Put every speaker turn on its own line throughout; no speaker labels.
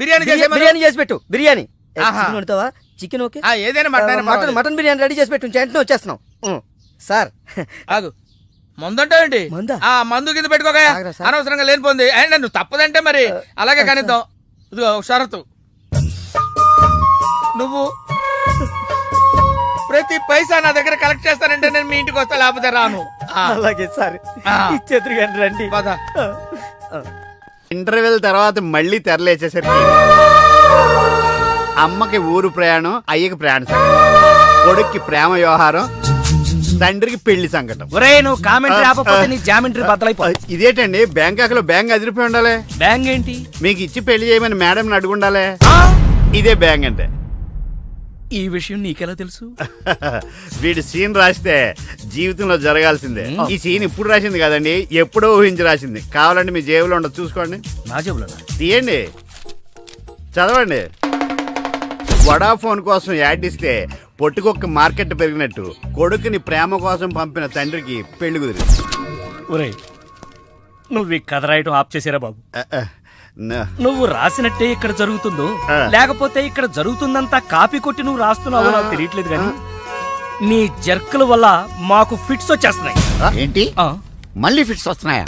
బిర్యానీ చేసి పెట్టు. బిర్యానీ వండుతావా? చికెన్ ఓకే,
ఏదైనా
మటన్ బిర్యానీ రెడీ చేసి పెట్టు. వెంటనే వచ్చేస్తున్నాం సార్.
ఆగు, మందంటావేంటి? మందు కింద పెట్టుకోగా అనవసరంగా లేనిపోంది. అండ్ నువ్వు తప్పదంటే మరి అలాగే కనిద్దాం. ఇదిగో షరతు, నువ్వు ప్రతి పైసా నా దగ్గర కలెక్ట్ చేస్తానంటే నేను మీ ఇంటికి వస్తా, లేకపోతే రాను.
అలాగే సార్, ఇచ్చేద్దరు కానీ రండి.
ఇంటర్వెల్ తర్వాత మళ్ళీ తెరలేచేసరికి అమ్మకి ఊరు ప్రయాణం, అయ్యకి ప్రయాణ సంకటం, కొడుక్కి ప్రేమ వ్యవహారం, తండ్రికి పెళ్లి సంకటం.
నువ్వు కామెంటరీ ఆపకపోతే నీ జామెంట్రీ బద్దలైపోతుంది.
ఇదేంటండి బ్యాంకాకులో బ్యాంక్ అదిరిపోయి ఉండాలి.
బ్యాంక్ ఏంటి?
మీకు ఇచ్చి పెళ్లి చేయమని మేడం అడుగుండాలి. ఇదే బ్యాంక్ అంటే.
ఈ విషయం నీకెలా తెలుసు?
వీడి సీన్ రాస్తే జీవితంలో జరగాల్సిందే. ఈ సీన్ ఇప్పుడు రాసింది కదండి, ఎప్పుడో ఊహించి రాసింది. కావాలంటే మీ జేబులో ఉండదు, చూసుకోండి.
నా జేబులో
తీయండి, చదవండి. వడాఫోన్ కోసం యాడ్ ఇస్తే పొట్టుకొక్క మార్కెట్ పెరిగినట్టు కొడుకుని ప్రేమ కోసం పంపిన తండ్రికి పెళ్లి కుదిరింది.
ఒరేయ్, నువ్వు ఈ కథ రాయటం ఆప్ చేసారా బాబు? నువ్వు రాసినట్టే ఇక్కడ జరుగుతుందో లేకపోతే ఇక్కడ జరుగుతుందంతా కాపీ కొట్టి నువ్వు రాస్తున్నావో నాకు తెలియట్లేదు కానీ నీ జర్కుల వల్ల మాకు ఫిట్స్ వచ్చేస్తున్నాయి.
ఏంటి మళ్ళీ ఫిట్స్ వస్తున్నాయా?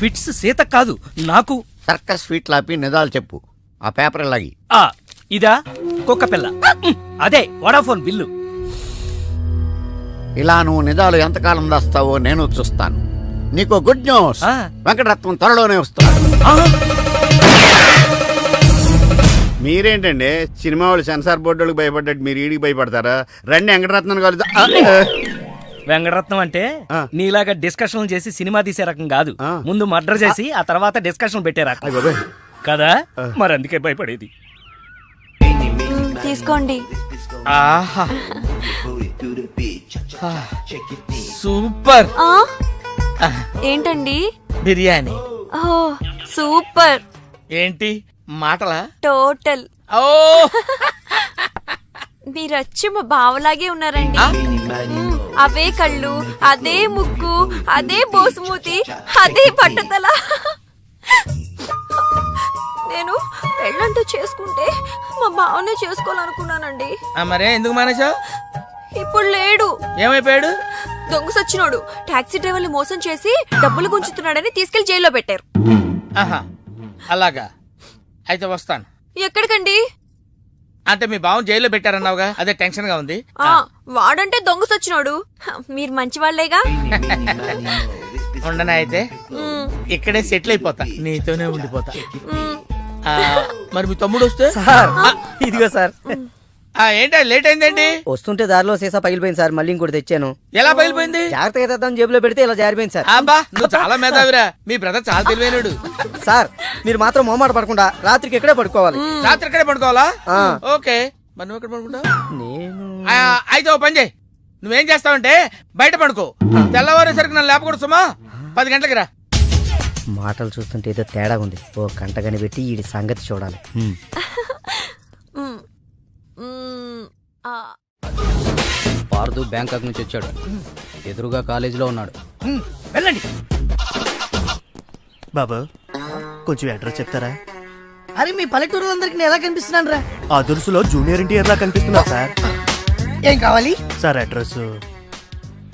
ఫిట్స్ సీత కాదు నాకు.
సర్కస్ ఫీట్ లాపి నిజాలు చెప్పు. ఆ పేపర్ లాగి.
ఇదా కుక్క పిల్ల, అదే వడాఫోన్ బిల్లు.
ఇలా నువ్వు నిజాలు ఎంతకాలం దాస్తావో నేను చూస్తాను. నీకు గుడ్ న్యూస్, వెంకటరత్నం త్వరలోనే వస్తున్నాడు. మీరేంటండి సినిమా వాళ్ళు సెన్సార్ బోర్డులకు భయపడ్డట్టు మీరు ఈడికి భయపడతారా? రండి వెంకటరత్నం కలుద్దాం.
వెంకటరత్నం అంటే నీలాగా డిస్కషన్ చేసి సినిమా తీసే రకం కాదు. ముందు మర్డర్ చేసి ఆ తర్వాత డిస్కషన్ పెట్టే రకం కదా. మరి అందుకే భయపడేది.
తీసుకోండి.
సూపర్.
ఏంటండి?
బిర్యానీ.
సూపర్.
ఏంటి మాటలా?
టోటల్.
ఓ
మీరచ్చి మా బావలాగే ఉన్నారండి. అవే కళ్ళు, అదే ముక్కు, అదే బోసుమూతి, అదే పట్టతల. నేను పెళ్ళంటూ చేసుకుంటే మా బావనే చేసుకోవాలనుకున్నానండి.
మరే ఎందుకు మానేశావు?
ఇప్పుడు లేడు.
ఏమైపోయాడు?
దొంగ సచ్చినోడు టాక్సీ డ్రైవర్ని మోసం చేసి డబ్బులు గుంచుతున్నాడని తీసుకెళ్లి జైల్లో పెట్టారు.
అలాగా, అయితే వస్తాను.
ఎక్కడికండి?
అంటే మీ బావం జైల్లో పెట్టారన్నావుగా, అదే టెన్షన్ గా ఉంది.
వాడంటే దొంగ సచ్చినోడు, మీరు మంచి వాళ్లేగా.
ఉండనా అయితే ఇక్కడే సెటిల్ అయిపోతా, నీతోనే ఉండిపోతా. మరి మీ తమ్ముడు వస్తే?
ఇదిగో సార్.
ఏంటో లేట్ అయిందేంటి?
వస్తుంటే దారిలో సీసా పగిలిపోయింది సార్, మళ్ళీ ఇంకోటి తెచ్చాను.
ఎలా పగిలిపోయింది?
జాగ్రత్తగా తెద్దాం జేబులో పెడితే ఇలా జారిపోయింది సార్.
అబ్బా, నువ్వు చాలా మేధావిరా. మీ బ్రదర్ చాలా తెలివైనడు.
సార్ మీరు మాత్రం మొహమాట పడకుండా రాత్రికి ఇక్కడే పడుకోవాలి.
రాత్రి ఇక్కడే పడుకోవాలా? ఓకే, మరి నువ్వు ఎక్కడ పడుకుంటావు? అయితే ఓ పని చేయి, నువ్వేం చేస్తావంటే బయట పడుకో. తెల్లవారేసరికి నన్ను లేపకూడదు సుమా. 10 గంటలకి రా.
మాటలు చూస్తుంటే ఏదో తేడా ఉంది. ఓ గంట కనిపెట్టి ఈ సంగతి చూడాలి.
పార్దు బ్యాంకాక్ నుంచి వచ్చాడు. ఎదురుగా కాలేజీలో ఉన్నాడు.
వెళ్ళండి.
బాబు కొంచెం అడ్రస్ చెప్తారా?
అరే మీ పల్లెటూరులందరికీ నేను ఎలా కనిపిస్తున్నాను రా?
ఆ దురుసులో జూనియర్ ఎన్టీఆర్ లా కనిపిస్తున్నా సార్.
ఏం కావాలి
సార్? అడ్రస్.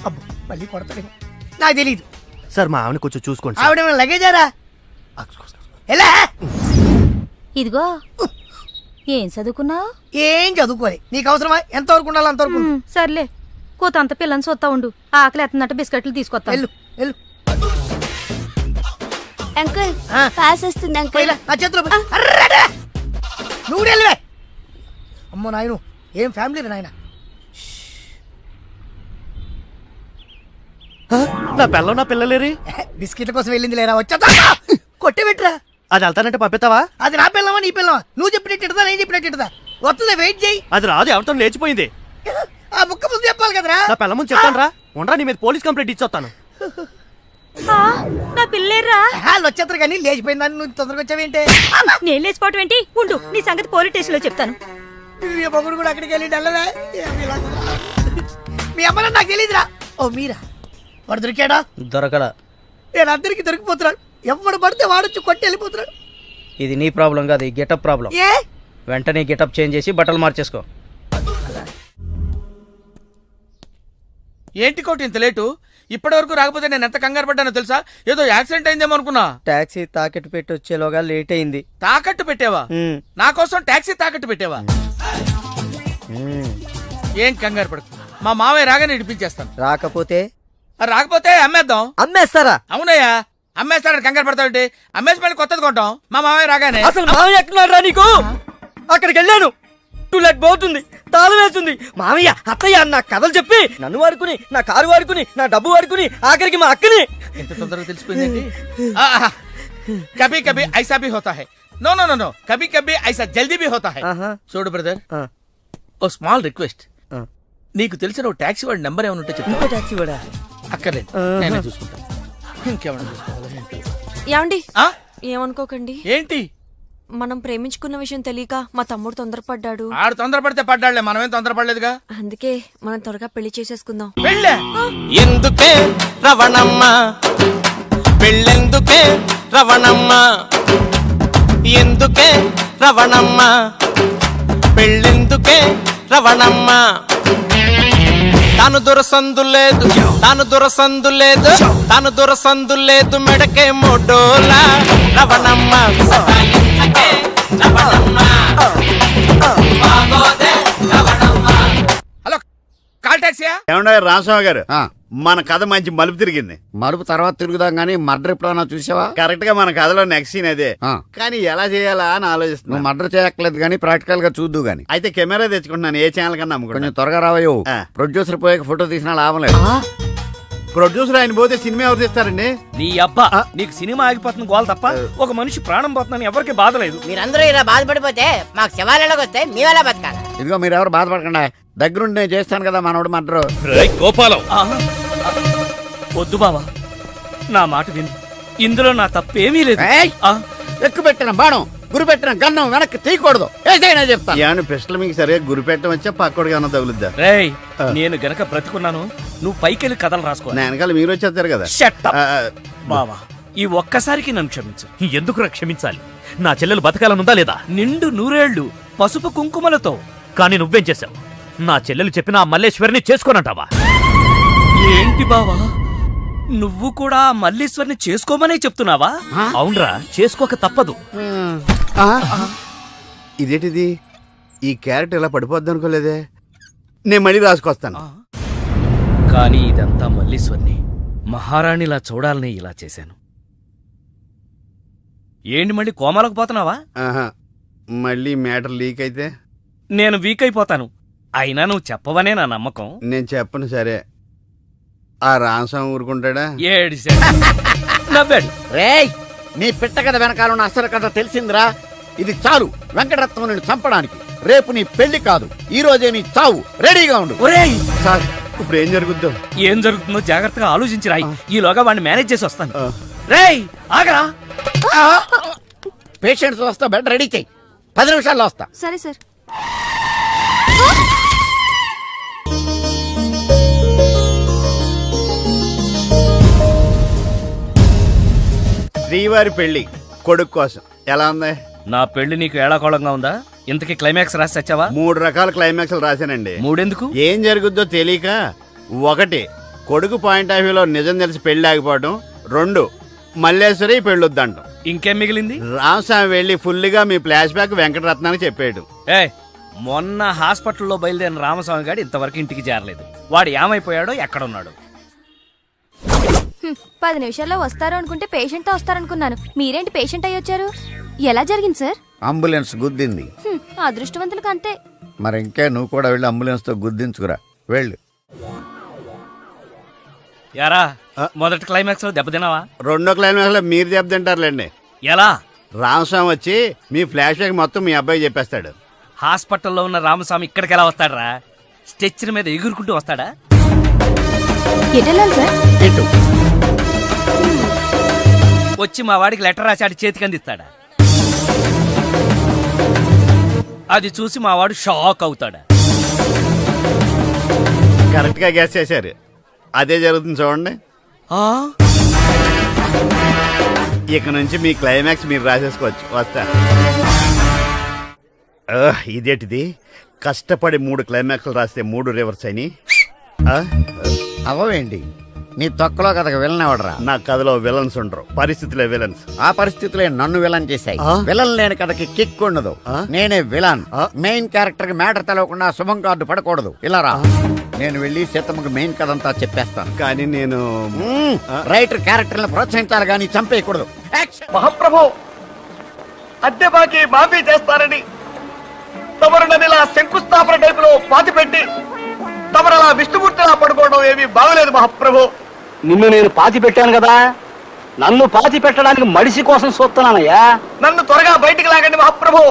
అబ్బో మళ్ళీ కొడతాడు, నాకు తెలీదు
సార్. మా ఆవిడ కొంచెం చూసుకోండి.
ఆవిడ లగేజారా? ఎలా?
ఇదిగో ఏం చదువుకున్నావు?
ఏం చదువుకోవాలి, నీకు అవసరమా? ఎంతవరకు ఉండాలి అంతవరకు.
సర్లే, కోతంత పిల్లని చూస్తా ఉండు. ఆకలి ఎత్తున్నట్టు బిస్కెట్లు తీసుకొస్తా.
వెళ్ళు వెళ్ళు.
అంకుల్ పాస్ వస్తుంది అంకుల్.
నా చేతిలో నువ్వు వెళ్ళవే. అమ్మో నాయను, ఏం ఫ్యామిలీ నాయన.
నా పిల్ల నా పిల్లలేరి
బిస్కెట్ల కోసం వెళ్ళింది లేరా? వచ్చా కొట్టి పెట్టరా.
అది వెళ్తానంటే పంపిస్తావా?
అది నా పిల్లవా నీ పిల్లవా? నువ్వు చెప్పినట్టు నేను చెప్పినట్టు వస్తుందా? వెయిట్ చేయి.
అది రాదు, ఎవరితో లేచిపోయింది.
ఆ ముక్క ముందు చెప్పాలి కదరా.
నా పిల్ల ముందు చెప్తాను రా. ఉండరా, నీ మీద పోలీస్ కంప్లైంట్ ఇచ్చొస్తాను.
నా పిల్లేరా?
వాళ్ళు వచ్చేస్తారు కానీ లేచిపోయిందని నువ్వు తొందరగా వచ్చావేంటే?
నేను లేచిపోవటం ఏంటి? ఉండు, నీ సంగతి పోలీస్ స్టేషన్ లో చెప్తాను.
పొగుడు కూడా అక్కడికి వెళ్ళి డల్లవే. మీ అమ్మ నాకు తెలియదురా. ఓ మీరా? వాడు దొరికాడా?
దొరకలా.
నేను అందరికి దొరికిపోతున్నాడు. ఎవడు పడితే వాడొచ్చి కొట్టి వెళ్ళిపోతున్నాడు.
ఇది నీ ప్రాబ్లం కాదు, ఈ గెటప్ ప్రాబ్లం.
ఏ
వెంటనే గెటప్ చేంజ్ చేసి బట్టలు మార్చేసుకో.
ఏంటి కోటి ఇంత లేటు? ఇప్పటి వరకు రాకపోతే నేను ఎంత కంగారు పడ్డానో తెలుసా? ఏదో యాక్సిడెంట్ అయిందేమో అనుకున్నా.
టాక్సీ తాకెట్టు పెట్టి వచ్చేలోగా లేట్ అయింది.
తాకట్టు పెట్టావా? నా కోసం టాక్సీ తాకట్టు పెట్టావా? ఏం కంగారు పడకు, మా మావయ్య రాగానే ఇడిపించేస్తాను.
రాకపోతే
రాకపోతే అమ్మేద్దాం.
అమ్మేస్తారా?
అవునయ్యా, అమ్మేస్తాడని కంగారు పడతావంటే అమ్మేసి మళ్ళీ కొత్తది కొంటాం మా మావయ్య రాగానే.
అసలు మామయ్య ఎక్కడున్నాడు రా నీకు? అక్కడికి వెళ్ళాను, టూలెట్ పోతుంది, తాళం వేస్తుంది. మామయ్య అత్తయ్య నా కథలు చెప్పి నన్ను వాడుకుని, నా కారు వాడుకుని, నా డబ్బు వాడుకుని, ఆఖరికి మా అక్కని.
ఎంత తొందరగా తెలిసిపోయిందండి. కభీ కభీ ఐసా భీ హోతా హై. నో నో నో నో, కభీ కభీ ఐసా జల్దీ భీ హోతా హై. చూడు బ్రదర్, ఓ స్మాల్ రిక్వెస్ట్. నీకు తెలిసిన ఓ టాక్సీ వాడి నెంబర్ ఏమైనా ఉంటే చెప్తా.
టాక్సీ వాడా?
అక్కర్లేదు, నేనే చూసుకుంటా. ఇంకేమైనా చూసుకోవాలా?
ఏమండి
ఆ?
ఏమనుకోకండి,
ఏంటి?
మనం ప్రేమించుకున్న విషయం తెలియక మా తమ్ముడు తొందరపడ్డాడు.
ఆడు తొందరపడితే పడ్డాడులే, మనమేం తొందరపడలేదుగా.
అందుకే మనం త్వరగా పెళ్లి చేసేసుకుందాం.
వెళ్ళే
ఎందుకే రవణమ్మ పెళ్ళెందుకే రవణమ్మ ఎందుకే రవణమ్మ పెళ్ళెందుకే రవణమ్మ తాను దొరసందు లేదు తాను దొరసందు లేదు తాను దొరసందు లేదు మెడకే మోడోలా రవణమ్మ సతాయించకే రవణమ్మ బాగోదే రవణమ్మ.
హలో, కాల్ టాక్సీయా?
ఏమన్నా రామస్వామి గారు, మన కథ మంచి మలుపు తిరిగింది.
మరుపు తర్వాత తిరుగుదాం గానీ మర్డర్ ఎప్పుడన్నా చూసావా?
కరెక్ట్ గా మన కథలో నెక్స్ట్ సీన్ అదే. కానీ ఎలా చేయాలా అని ఆలోచిస్తున్నా.
నువ్వు మర్డర్ చేయక్కలేదు గానీ ప్రాక్టికల్ గా చూద్దు గానీ.
అయితే కెమెరా తెచ్చుకుంటున్నాను, ఏ ఛానల్ కన్నా
కొంచెం
అమ్ముకుంటాను.
త్వరగా రావయ్యో.
ఆ.
ప్రొడ్యూసర్ పోయాక ఫోటో తీసినా లాభం లేదు.
ప్రొడ్యూసర్ ఆయన పోతే సినిమా ఎవరు తీస్తారండి?
నీ అబ్బా, నీకు సినిమా ఆగిపోతుంది గోల తప్ప ఒక మనిషి ప్రాణం పోతుందని ఎవరికి బాధ లేదు.
మీరందరూ ఇలా బాధపడిపోతే మాకు శవాలలోకి వస్తే మీ వల్ల బతకాలి.
ఇదిగో మీరెవరు బాధపడకుండా, దగ్గరుండి నేను చేస్తాను కదా మనోడు మర్డర్.
గోపాలం, వద్దు బావా, నా మాట విను, ఇందులో నా తప్పేమీ లేదు.
ఎక్కువ పెట్టిన బాణం, గురి పెట్టిన గన్నం వెనక్కి తీయకూడదు. ఏదైనా చెప్తాను.
ఏమన్నా పిస్టల్ మీకు సరిగా గురి పెట్టడం వచ్చా పక్కడికి అన్న తగులుద్దా?
రేయ్, నేను గనక బ్రతుకున్నాను, నువ్వు పైకెళ్ళి కథలు రాసుకో.
నా వెనకాల మీరు వచ్చేస్తారు కదా.
Shut up.
ఆ,
బావా, ఈ ఒక్కసారికి నన్ను క్షమించు.
ఎందుకురా క్షమించాలి? నా చెల్లెలు బతకాలనుందా లేదా?
నిండు నూరేళ్లు పసుపు కుంకుమలతో.
కానీ నువ్వేం చేశావు? నా చెల్లెలు చెప్పిన ఆ మల్లేశ్వరిని చేసుకోనంటావా?
ఏంటి బావా, నువ్వు కూడా మల్లీశ్వరిని చేసుకోమనే చెప్తున్నావా?
అవునరా, చేసుకోక తప్పదు.
ఇదేంటిది, ఈ క్యారెట్ ఇలా పడిపోద్ది అనుకోలేదే. నేను మళ్ళీ రాసుకొస్తాను.
కానీ ఇదంతా మల్లీశ్వరిని మహారాణిలా చూడాలని ఇలా చేశాను. ఏంటి మళ్ళీ కోమాలకు పోతున్నావా?
ఆహా, మళ్ళీ మ్యాటర్ లీక్ అయితే
నేను వీక్ అయిపోతాను. అయినా నువ్వు చెప్పవనే నా నమ్మకం.
నేను చెప్పను. సరే, ఆ రామస్వామి ఊరుకుంటాడా?
ఏడిశాడు, నవ్వాడు.
రేయ్, నీ పిట్ట కథ వెనకాల అసలు కథ తెలిసిందిరా. ఇది చాలు వెంకటరత్నం నిన్ను చంపడానికి. రేపు నీ పెళ్లి కాదు, ఈ రోజే నీ చావు. రెడీగా ఉండు.
ఒరేయ్,
సార్, ఇప్పుడు ఏం జరుగుద్దో?
ఏం జరుగుతుందో జాగ్రత్తగా ఆలోచించి రాయి. ఈలోగా వాడిని మేనేజ్ చేసి వస్తాను. రేయ్, ఆగరా.
పేషెంట్స్ వస్తా, బెడ్ రెడీ చెయ్యి. 10 నిమిషాల్లో వస్తా.
సరే సార్.
శ్రీవారి పెళ్లి కొడుకు కోసం ఎలా ఉంది?
నా పెళ్లి నీకు ఏడాకోళంగా ఉందా? ఇంతకీ క్లైమాక్స్ రాసి వచ్చావా?
3 రకాల క్లైమాక్స్లు రాశానండి.
3 ఎందుకు?
ఏం జరుగుద్దో తెలియక 1 కొడుకు పాయింట్ ఆఫ్ వ్యూలో నిజం తెలిసి పెళ్లి ఆగిపోవడం, 2 మల్లేశ్వరి పెళ్ళొద్దంటాం.
ఇంకేం మిగిలింది?
రామస్వామి వెళ్ళి ఫుల్గా మీ ఫ్లాష్ బ్యాక్ వెంకటరత్నానికి చెప్పాడు.
మొన్న హాస్పిటల్లో బయలుదేరిన రామస్వామి గారు ఇంతవరకు ఇంటికి చేరలేదు. వాడు ఏమైపోయాడో, ఎక్కడున్నాడు?
10 నిమిషాల్లో వస్తారు అనుకుంటే పేషెంట్ తో వస్తారనుకున్నాను. మీరేంటి పేషెంట్ అయ్యి వచ్చారు? ఎలా జరిగింది సార్?
అంబులెన్స్ గుద్దింది.
అదృష్టవంతులకు అంతే.
మరి ఇంకా నువ్వు కూడా వెళ్ళి అంబులెన్స్ తో గుద్దించుకురా. వెళ్ళు.
యారా, మొదటి క్లైమాక్స్ లో దెబ్బతిన్నావా?
2వ క్లైమాక్స్ లో మీరు దెబ్బతింటారులేండి.
ఎలా?
రామస్వామి వచ్చి మీ ఫ్లాష్ బ్యాక్ మొత్తం మీ అబ్బాయి చెప్పేస్తాడు.
హాస్పిటల్లో ఉన్న రామస్వామి ఇక్కడికి ఎలా వస్తాడరా? స్ట్రెచ్చర్ మీద ఎగురుకుంటూ వస్తాడా?
ఎటెళ్ళాలి సార్?
ఇటు.
వచ్చి మా వాడికి లెటర్ రాశాడు, చేతికి అందిస్తాడా? అది చూసి మా వాడు షాక్ అవుతాడా?
కరెక్ట్ గా గెస్ చేశారు. అదే జరుగుతుంది చూడండి. ఇక నుంచి మీ క్లైమాక్స్ మీరు రాసేసుకోవచ్చు. వస్తా. ఇదేంటిది, కష్టపడి 3 క్లైమాక్స్లు రాస్తే 3 రివర్స్ అని.
అవవేంటి నీ తొక్కలో కథకు విలన్ ఎవడరా?
నా కథలో విలన్స్ ఉండరు, పరిస్థితులే విలన్స్.
ఆ పరిస్థితులే నన్ను విలన్ చేశాయి. విలన్ లేని కథకి కిక్ ఉండదు. నేనే విలన్. మెయిన్ క్యారెక్టర్ కి మ్యాటర్ తెలవకుండా శుభం కార్డు పడకూడదు. ఇలా రా, నేను వెళ్ళి సీతమ్మకి మెయిన్ కథ అంతా చెప్పేస్తాను.
కానీ నేను
రైటర్ క్యారెక్టర్ ప్రోత్సహించాలి కానీ చంపేయకూడదు.
మహాప్రభు, అద్దె బాకీ మాఫీ చేస్తారని తమరు నన్ను ఇలా శంకుస్థాపన టైపులో పాతి పెట్టి తమరు అలా విష్ణుమూర్తిలా పడుకోవడం ఏమీ బాగలేదు మహాప్రభు.
నిన్ను నేను పాతి పెట్టాను కదా, నన్ను పాతి పెట్టడానికి మడిసి కోసం చూస్తున్నానయ్యా.
నన్ను త్వరగా బయటికి లాగండి మహాప్రభు.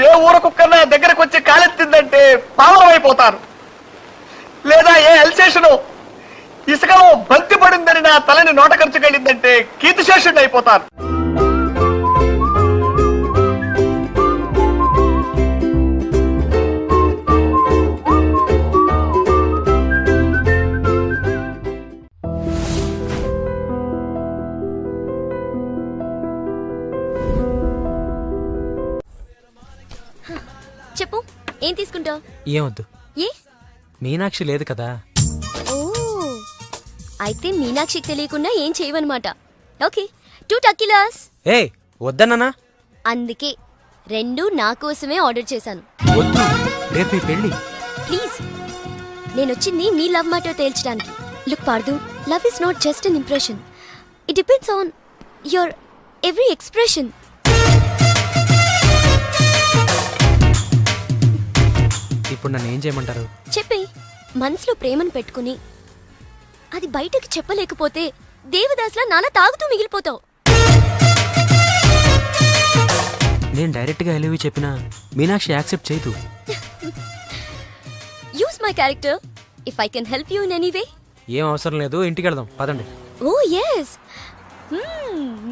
ఏ ఊర కుక్కన్నా దగ్గరకు వచ్చి కాలెత్తిందంటే పావనమైపోతాను. లేదా ఏ అల్సేషను ఇసుకలో బంతి పడిందని నా తలని నోట ఖర్చుకెళ్ళిందంటే కీర్తిశేషుడు అయిపోతాను.
చెప్పు, ఏం తీసుకుంటావు?
ఏమొద్దు,
ఏ?
మీనాక్షి లేదు కదా.
ఓ, అయితే మీనాక్షికి తెలియకుండా ఏం చేయవన్నమాట. ఓకే, 2 టకీలాస్.
ఏ వద్దన్నానా?
అందుకే 2 నా కోసమే ఆర్డర్ చేశాను.
వద్దు, రేపు మీ పెళ్ళి.
ప్లీజ్, నేను వచ్చింది మీ లవ్ మ్యాటర్ తేల్చడానికి. Look Parthu, love is not just an impression. It depends on your every expression.
ఇప్పుడు నన్ను ఏం చేయమంటారు?
చెప్పే, మనసులో ప్రేమను పెట్టుకుని అది బయటకు చెప్పలేకపోతే దేవదాస్లా నాన్న తాగుతూ మిగిలిపోతావు.
నేను డైరెక్ట్ గా ఎలివి చెప్పినా మీనాక్షి యాక్సెప్ట్ చేయదు.
Use my character if I can help you in any way.
ఏం అవసరం లేదు, ఇంటికి వెళ్దాం పదండి.
ఓ ఎస్,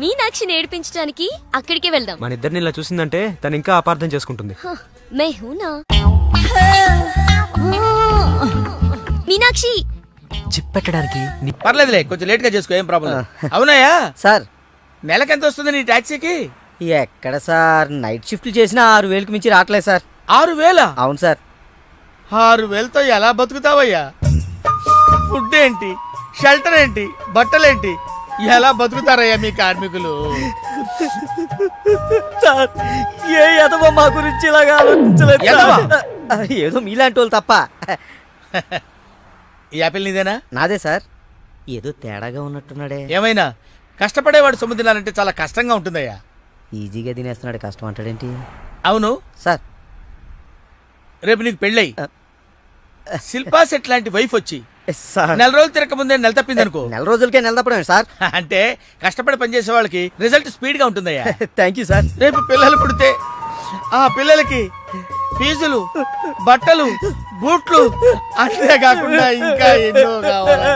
మీనాక్షిని ఏడిపించడానికి అక్కడికే వెళ్దాం.
మన ఇద్దరిని ఇలా చూసిందంటే తను ఇంకా అపార్థం చేసుకుంటుంది.
మే హూనా మీనాక్షి
చిప్పెట్టడానికి
పర్లేదులే, కొంచెం లేట్ గా చేసుకో, ఏం ప్రాబ్లం. అవునాయా
సార్,
నెలకి ఎంత వస్తుంది నీ టాక్సీకి?
ఎక్కడ సార్, నైట్ షిఫ్ట్లు చేసినా 6,000కి మించి రావట్లేదు సార్.
6,000?
అవును సార్.
6,000తో ఎలా బతుకుతావయ్యా? ఫుడ్ ఏంటి, షెల్టర్ ఏంటి, బట్టలేంటి, ఎలా బతుకుతారయ్యా మీ కార్మికులు?
సార్, ఏ ఎదవో మా గురించి ఇలాగా ఆలోచించలేదు సార్. ఏదో మీలాంటి వాళ్ళు తప్ప.
ఈ యాపిల్ నీదేనా?
నాదే సార్. ఏదో తేడాగా ఉన్నట్టున్నాడే.
ఏమైనా కష్టపడేవాడు సొమ్ము తినాలంటే చాలా కష్టంగా ఉంటుందయ్యా.
ఈజీగా తినేస్తున్నాడు, కష్టం అంటాడేంటి?
అవును
సార్,
రేపు నీకు పెళ్ళై శిల్పా సెట్ లాంటి వైఫ్ వచ్చి
సార్,
నెల రోజులు తిరగక ముందే నెల తప్పింది అనుకో.
నెల రోజులకే నెల తప్పడమే సార్.
అంటే కష్టపడి పనిచేసే వాళ్ళకి రిజల్ట్ స్పీడ్ గా ఉంటుందయ్యా.
Thank you sir.
రేపు పిల్లలు పుడితే ఆ పిల్లలకి ఫీజులు, బట్టలు, బూట్లు, అంతే కాకుండా ఇంకా ఎన్నో కావాలి.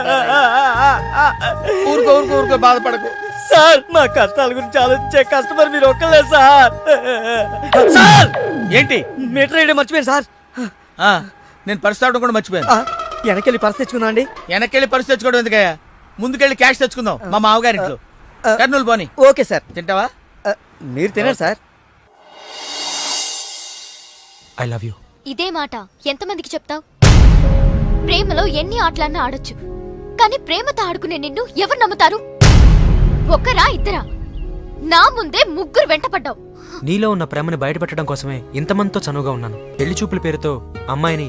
ఊరుకో ఊరుకో ఊరుకో, బాధపడకు
సార్. మా కష్టాల గురించి ఆలోచించే కస్టమర్ మీరు ఒక్కలే సార్. సార్,
ఏంటి?
మీటర్ వేయడం మర్చిపోయాను సార్.
నేను పర్స్ తావడం కూడా మర్చిపోయాను.
వెనకెళ్ళి పర్స్ తెచ్చుకుందాం అండి.
వెనకెళ్ళి పర్స్ తెచ్చుకోవడం ఎందుకయ్యా? ముందుకెళ్ళి క్యాష్ తెచ్చుకుందాం మా మామగారింట్లో. కర్నూలు పోని.
Okay sir.
తింటావా?
మీరు తినండి సార్.
I love you.
ఇదే మాట ఎంతమందికి చెప్తావు? ప్రేమలో ఎన్ని ఆటలన్నా ఆడొచ్చు, కానీ ప్రేమతో ఆడుకునే నిన్ను ఎవరు నమ్ముతారు? ఒక్కరా ఇద్దరా? నా ముందే 3 వెంటపడ్డావు.
నీలో ఉన్న ప్రేమని బయటపెట్టడం కోసమే ఇంతమందితో చనువుగా ఉన్నాను. పెళ్లి చూపుల పేరుతో అమ్మాయిని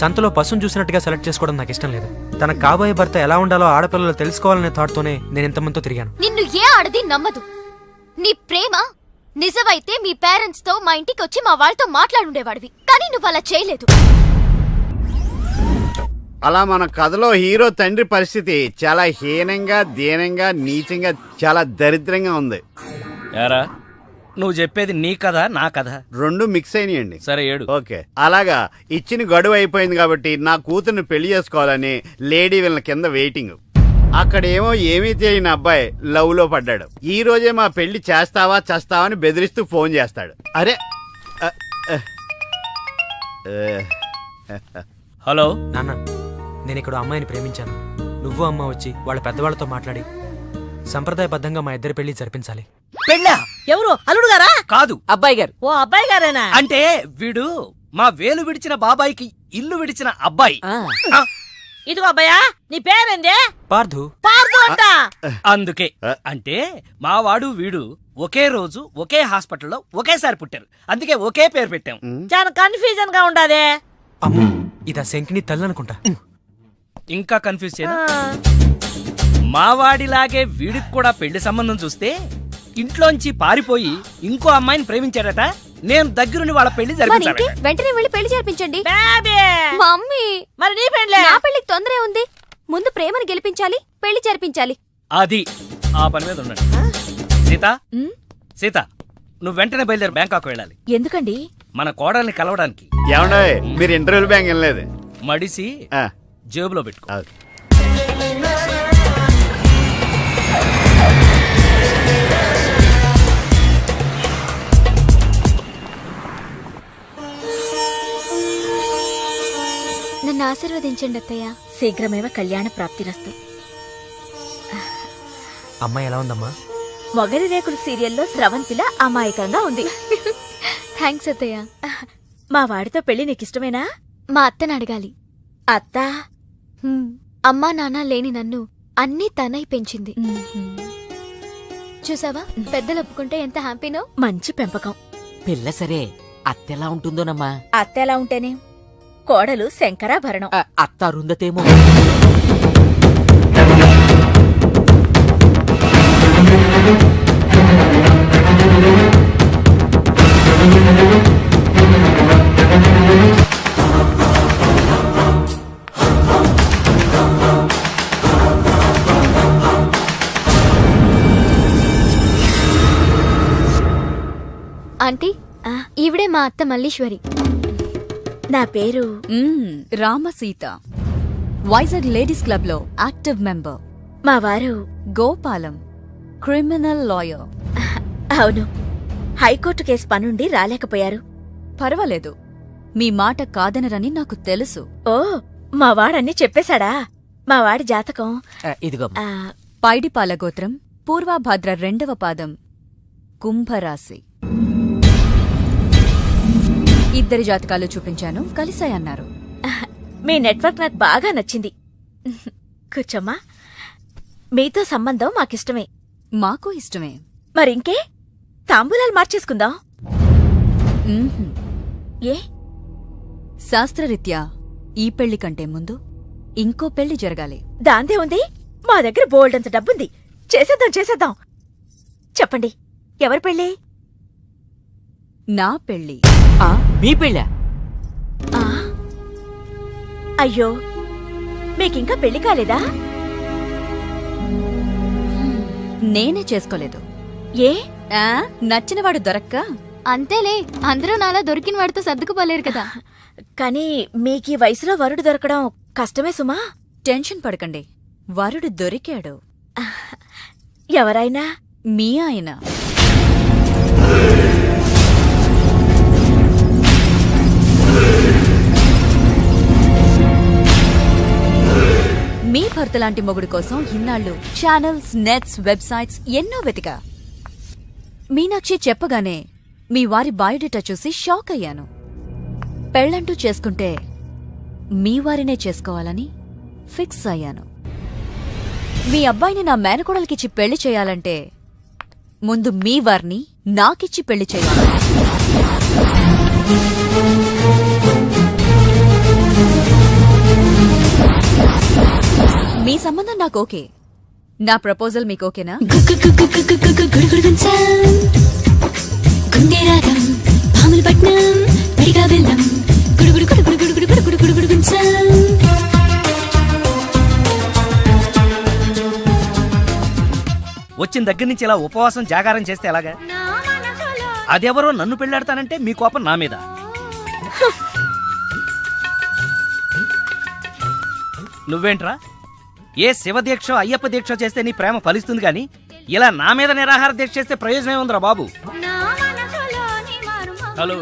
సంతలో పశువును చూసినట్టుగా సెలెక్ట్ చేసుకోవడం నాకు ఇష్టం లేదు. తన కాబోయే భర్త ఎలా ఉండాలో ఆడపిల్లలు తెలుసుకోవాలనే థాట్తోనే నేను ఇంతమందితో తిరిగాను.
నిన్ను ఏ ఆడది నమ్మదు. నీ ప్రేమ నిజమైతే మీ పేరెంట్స్ తో మా ఇంటికి వచ్చి మా వాళ్ళతో మాట్లాడుండేవాడివి, కానీ నువ్వు అలా చేయలేదు.
అలా మన కథలో హీరో తండ్రి పరిస్థితి చాలా హీనంగా, దీనంగా, నీచంగా, చాలా దరిద్రంగా ఉంది.
యారా, నువ్వు చెప్పేది నీ కథ నా కథ?
2 మిక్స్ అయినాయండి.
సరే, 7.
ఓకే. అలాగా ఇచ్చిన గడువు అయిపోయింది కాబట్టి నా కూతుర్ని పెళ్లి చేసుకోవాలని లేడీ వీళ్ళ కింద వెయిటింగ్. అక్కడేమో ఏమీ తెలియని అబ్బాయి లవ్ లో పడ్డాడు. ఈ రోజే మా పెళ్లి చేస్తావా చేస్తావా అని బెదిరిస్తూ ఫోన్ చేస్తాడు. అరే
నాన్న, నేను ఇక్కడ అమ్మాయిని ప్రేమించాను. నువ్వు అమ్మ వచ్చి వాళ్ళ పెద్దవాళ్ళతో మాట్లాడి సంప్రదాయబద్ధంగా మా ఇద్దరి పెళ్లి జరిపించాలి.
పెళ్ళా?
ఎవరు అల్లుడు గారా?
కాదు,
అబ్బాయి గారు.
ఓ అబ్బాయి గారేనా?
అంటే వీడు మా వేలు విడిచిన బాబాయికి ఇల్లు విడిచిన అబ్బాయి. ఆ,
ఇదిగో అబ్బాయా, నీ పేరేందే?
పార్థు.
పార్దు అంట.
అందుకే అంటే మా వాడు వీడు ఒకే రోజు ఒకే హాస్పిటల్లో ఒకేసారి పుట్టారు, అందుకే ఒకే పేరు పెట్టాం.
చాలా కన్ఫ్యూజన్ గా ఉండాదే.
అమ్మో, ఇదా శంకిని తల్లి అనుకుంటా.
ఇంకా కన్ఫ్యూజ్ చేయనా? మా వాడిలాగే వీడికి కూడా పెళ్లి సంబంధం చూస్తే ఇంట్లోంచి పారిపోయి ఇంకో అమ్మాయిని ప్రేమించాడట. నేను దగ్గరుండి వాళ్ళ పెళ్లి
మరి ఇంకే?
జరిపించాను.
వెంటనే వెళ్ళి పెళ్లి జరిపించండి.
బేబీ,
మమ్మీ,
మరి నీ పెళ్ళే?
నా పెళ్లికి తొందరే ఉంది. ముందు ప్రేమను గెలిపించాలి, పెళ్లి జరిపించాలి.
అది ఆ పని మీద ఉండండి. సీత, సీత, నువ్వు వెంటనే బయలుదేరి బ్యాంకాక్ వెళ్ళాలి.
ఎందుకండి?
మన కోడల్ని కలవడానికి.
ఏమన్నా మీరు ఇంటర్వ్యూలు బ్యాంక్ వెళ్ళలేదు?
మడిసి జేబులో పెట్టుకో.
నన్ను ఆశీర్వదించండి అత్తయ్య. శీఘ్రమేవ కళ్యాణ ప్రాప్తిరస్తు.
అమ్మాయి ఎలా ఉందమ్మా?
మొగలి రేకులు సీరియల్లో స్రవంతిలా అమాయకంగా ఉంది. థ్యాంక్స్ అత్తయ్య. మా వాడితో పెళ్లి నీకిష్టమేనా? మా అత్తని అడగాలి. అత్త? అమ్మా నాన్న లేని నన్ను అన్నీ తనై పెంచింది. చూసావా, పెద్దలు ఒప్పుకుంటే ఎంత హ్యాపీనో. మంచి పెంపకం.
పిల్ల సరే, అత్తెలా ఉంటుందోనమ్మా?
అత్త ఎలా ఉంటేనే, కోడలు శంకరాభరణం.
అత్త అరుందతేమో.
ఆంటీ, ఈవిడే మా అత్త మల్లీశ్వరి. నా పేరు
రామసీత, వైజాగ్ లేడీస్ క్లబ్ లో యాక్టివ్ మెంబర్.
మా వారు
గోపాలం, క్రిమినల్ లాయర్.
అవును, హైకోర్టు కేసు పనుండి రాలేకపోయారు.
పర్వాలేదు, మీ మాట కాదనరని నాకు తెలుసు.
ఓ, మా వాడన్నీ చెప్పేశాడా? మా వాడి జాతకం
ఇదిగో.
పైడిపాల గోత్రం, పూర్వాభాద్ర 2వ పాదం, కుంభరాశి. ఇద్దరి జాతకాలు చూపించాను, కలిసాయన్నారు.
మీ నెట్వర్క్ నాకు బాగా నచ్చింది. కూర్చోమ్మా. మీతో సంబంధం మాకిష్టమే.
మాకు ఇష్టమే.
మరింకే, తాంబూలాలు మార్చేసుకుందాం. ఏ?
శాస్త్రరీత్యా ఈ పెళ్లి కంటే ముందు ఇంకో పెళ్లి జరగాలి.
దాందే ఉంది, మా దగ్గర బోల్డంత డబ్బుంది. చేసేద్దాం. చెప్పండి, ఎవరి పెళ్ళి?
నా పెళ్లి.
మీ పెళ్ళా?
అయ్యో, మీకింకా పెళ్లి కాలేదా?
నేనే చేసుకోలేదు.
ఏ?
నచ్చినవాడు దొరక్క.
అంతేలే, అందరూ నాలా దొరికిన వాడితో సర్దుకుపోలేరు కదా. కానీ మీకీ వయసులో వరుడు దొరకడం కష్టమే సుమా.
టెన్షన్ పడకండి, వరుడు దొరికాడు.
ఎవరైనా?
మీ ఆయన. మీ భర్త లాంటి మొగుడు కోసం ఇన్నాళ్ళు ఛానల్స్, నెట్స్, వెబ్సైట్స్ ఎన్నో వెతికా. మీనాక్షి చెప్పగానే మీ వారి బయోడేటా చూసి షాక్ అయ్యాను. పెళ్ళంటూ చేసుకుంటే మీ వారినే చేసుకోవాలని ఫిక్స్ అయ్యాను. మీ అబ్బాయిని నా మేనకోడలికిచ్చి పెళ్లి చేయాలంటే ముందు మీ వారిని నాకిచ్చి పెళ్లి చేయాలి. మీ సంబంధం నాకు ఓకే. నా ప్రపోజల్ మీకు ఓకేనా?
వచ్చిన దగ్గర నుంచి ఇలా ఉపవాసం జాగారం చేస్తే ఎలాగా? అదెవరో నన్ను పెళ్ళాడతానంటే మీ కోపం నా మీద. నువ్వేంట్రా, ఏ శివదీక్ష అయ్యప్ప దీక్ష చేస్తే నీ ప్రేమ ఫలిస్తుంది గాని ఇలా నా మీద నిరాహార దీక్ష చేస్తే ప్రయోజనం ఉందిరా బాబు. హలో,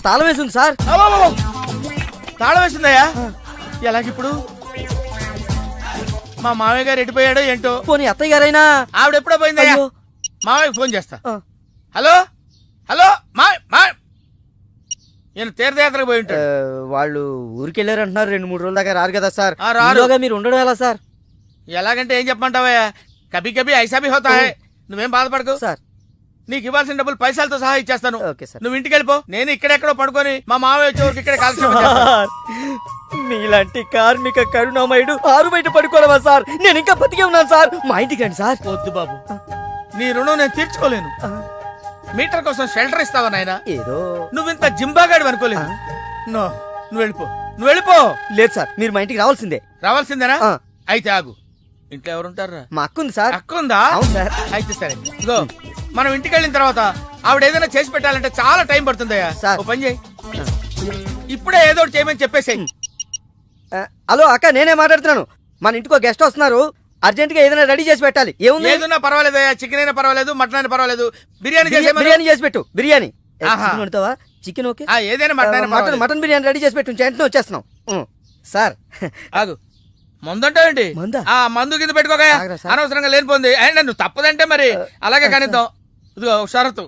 తాళం వేసింది సార్.
అబ్బబ్బబ్బ! తాళం వేసిందయ్యా? ఎలాగిప్పుడు? మా మామయ్య గారు ఎటుపోయాడో ఏంటో.
పోనీ అత్తయ్య గారైనా?
ఆవిడ ఎప్పుడో పోయిందయ్యా.
అయ్యో.
మామయ్యకి ఫోన్ చేస్తా. హలో హలో నేను తీర్థయాత్రకు పోయి ఉంటాడు.
వాళ్ళు ఊరికి వెళ్ళారంటున్నారు. 2-3 రోజుల దాకా రారు కదా సార్.
రారు.
ఈలోగా మీరు ఉండడం ఎలా సార్?
ఎలాగంటే ఏం చెప్పమంటావయ్యా? కభీ కభీ ఐసా భీ హోతా హై. నువ్వేం బాధపడకు
సార్.
నీకు ఇవ్వాల్సిన డబ్బులు పైసలతో సహా ఇచ్చేస్తాను.
Okay sir.
నువ్వు ఇంటికి వెళ్ళిపో. నేను ఇక్కడెక్కడో పడుకొని మా మామయ్య వచ్చే వరకు ఇక్కడే కాల్సి
మీలాంటి కార్మిక కరుణామయుడు ఆరు బయట పడుకోవడమా సార్? నేను ఇంకా బతికే ఉన్నాను సార్. మా ఇంటికి రండి సార్.
వద్దు బాబు, నీ రుణం నేను తీర్చుకోలేను. మీటర్ కోసం షెల్టర్ ఇస్తావా నాయనా?
ఏదో
నువ్వింత జింబాగాడు అనుకోలేదు. నువ్వు వెళ్ళిపో.
లేదు సార్, మీరు మా ఇంటికి రావాల్సిందే.
రావాల్సిందేనా? అయితే ఆగు. ఇంట్లో ఎవరుంటారా?
మా అక్క ఉంది సార్.
అక్క ఉందా?
అవును సార్.
అయితే సరే, ఇగో మనం ఇంటికి వెళ్ళిన తర్వాత ఆవిడ ఏదైనా చేసి పెట్టాలంటే చాలా టైం పడుతుందయ్యా. ఓ పని చేయి, ఇప్పుడే ఏదో ఒకటి చేయమని చెప్పేసేయ్.
హలో అక్క, నేనే మాట్లాడుతున్నాను. మన ఇంటికి గెస్ట్ వస్తున్నారు. అర్జెంట్ గా ఏదైనా రెడీ చేసి పెట్టాలి. ఏముంది?
ఏదన్నా పర్వాలేదయ్యా. చికెన్ అయినా పర్వాలేదు, మటన్ అయినా పర్వాలేదు. బిర్యానీ
చేసి పెట్టు. బిర్యానీ వండుతావా? Chicken okay.
ఏదైనా
మటన్ బిర్యానీ రెడీ చేసి పెట్టు. వెంటనే వచ్చేస్తున్నాం సార్.
ఆగు, మందుంటావేంటి? మందు కింద పెట్టుకోగా. అనవసరంగా లేనిపోంది. అండ్ నువ్వు తప్పదంటే మరి అలాగే కనిద్దాం. ఇదిగో షరతు,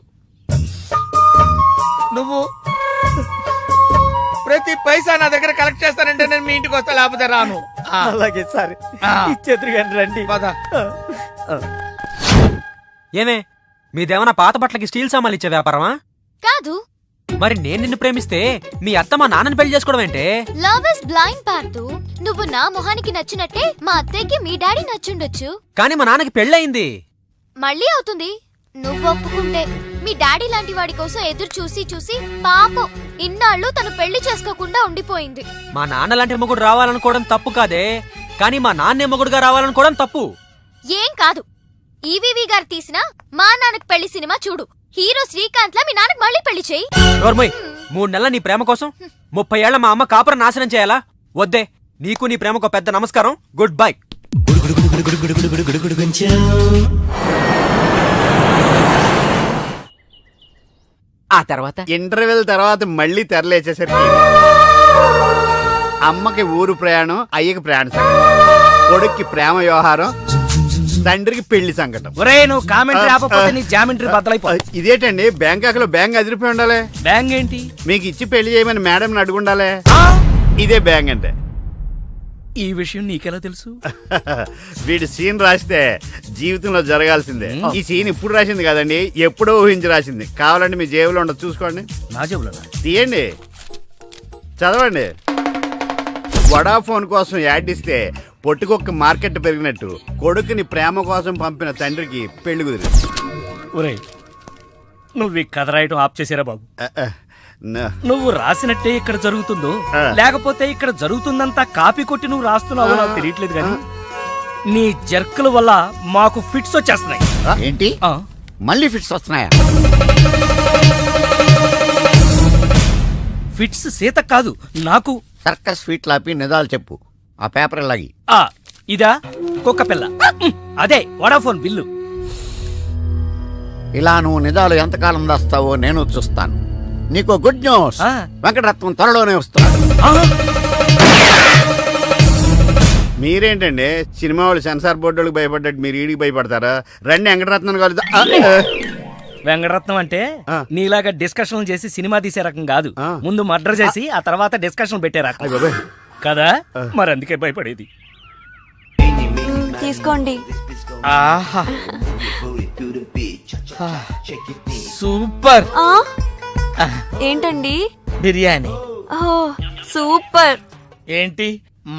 నువ్వు ప్రతి పైసా నా దగ్గర కలెక్ట్ చేస్తానంటే నేను మీ ఇంటికి వస్తా, లేకపోతే రాను.
అలాగే సార్. ఇచ్చేద్దరు రండి.
ఏమే, మీదేమన్నా పాత బట్టలకి స్టీల్ సామాన్లు ఇచ్చే వ్యాపారమా?
కాదు.
మరి నేను నిన్ను ప్రేమిస్తే మీ అత్త మా నాన్నని పెళ్లి చేసుకోవడం ఏంటే?
Love is blind Parthu. నువ్వు నా మొహానికి నచ్చినట్టే మా అత్తయ్యకి మీ డాడీ నచ్చుండొచ్చు.
కానీ మా నాన్నకి పెళ్ళయింది.
మళ్ళీ అవుతుంది నువ్వు ఒప్పుకుంటే. మీ డాడీ లాంటి వాడి కోసం ఎదురు చూసి చూసి పాపం ఇన్నాళ్ళు తను పెళ్లి చేసుకోకుండా ఉండిపోయింది.
మా నాన్న లాంటి మొగుడు రావాలనుకోవడం తప్పు కాదే, కానీ మా నాన్నే మొగుడుగా రావాలనుకోవడం తప్పు.
ఏం కాదు, ఈవీవి గారు తీసిన మా నాన్నకు పెళ్లి సినిమా చూడు. హీరో శ్రీకాంత్ లా మీ నాన్నకు మళ్ళీ పెళ్లి చేయి.
3 నెలల నీ ప్రేమ కోసం 30 ఏళ్ల మా అమ్మ కాపురం నాశనం చేయాలా? వద్దే. నీకు నీ ప్రేమకు పెద్ద నమస్కారం. Good bye.
ఆ తర్వాత
ఇంటర్వెల్ తర్వాత మళ్ళీ తెరలేచేసరికి అమ్మకి ఊరు ప్రయాణం, అయ్యకి ప్రయాణ సంకటం, కొడుక్కి ప్రేమ వ్యవహారం, తండ్రికి పెళ్లి సంకటం.
ఒరే, నువ్వు కామెంటరీ ఆపకపోతే నీ జామెంటరీ బద్దలైపోయి.
ఇదేటండి, బ్యాంకాక్ లో బ్యాంక్ అదిరిపోయి ఉండాలి.
బ్యాంగ్ ఏంటి?
మీకు ఇచ్చి పెళ్లి చేయమని మేడం అడుగుండాలి. ఇదే బ్యాంక్ అంటే.
ఈ విషయం నీకెలా తెలుసు?
వీడి సీన్ రాస్తే జీవితంలో జరగాల్సిందే. ఈ సీన్ ఇప్పుడు రాసింది కదండి, ఎప్పుడో ఊహించి రాసింది. కావాలంటే మీ జేబులో ఉండదు, చూసుకోండి.
నా జేబులో
తీయండి, చదవండి. వడాఫోన్ కోసం యాడ్ ఇస్తే పొట్టుకొక్క మార్కెట్ పెరిగినట్టు కొడుకుని ప్రేమ కోసం పంపిన తండ్రికి పెళ్లి కుదిరింది.
ఒరే, నువ్వు ఈ కథ రాయటం ఆప్ చేసారా బాబు? నువ్వు రాసినట్టే ఇక్కడ జరుగుతుందో లేకపోతే ఇక్కడ జరుగుతుందంతా కాపీ కొట్టి నువ్వు రాస్తున్నావో నాకు తెలియట్లేదు కానీ నీ జర్కుల వల్ల మాకు ఫిట్స్ వచ్చేస్తున్నాయి.
ఏంటి మళ్ళీ ఫిట్స్ వస్తున్నాయా?
ఫిట్స్ సీత కాదు నాకు.
సర్కస్ ఫీట్ లాపి నిజాలు చెప్పు. ఆ పేపర్ లాగి.
ఇదా కుక్క పిల్ల, అదే వడాఫోన్ బిల్లు.
ఇలా నువ్వు నిజాలు ఎంతకాలం దాస్తావో నేను చూస్తాను. నీకు గుడ్ న్యూస్, వెంకటరత్నం త్వరలోనే వస్తున్నాడు.
మీరేంటండి సినిమా వాళ్ళు సెన్సార్ బోర్డు వాళ్ళకి భయపడ్డట్టు మీరు ఈడికి భయపడతారా? రండి వెంకటరత్నం కలుద్దా.
వెంకటరత్నం అంటే నీలాగా డిస్కషన్ చేసి సినిమా తీసే రకం కాదు. ముందు మర్డర్ చేసి ఆ తర్వాత డిస్కషన్ పెట్టే రకం కదా. మరి అందుకే భయపడేది.
తీసుకోండి.
సూపర్.
ఏంటండి?
బిర్యానీ.
సూపర్.
ఏంటి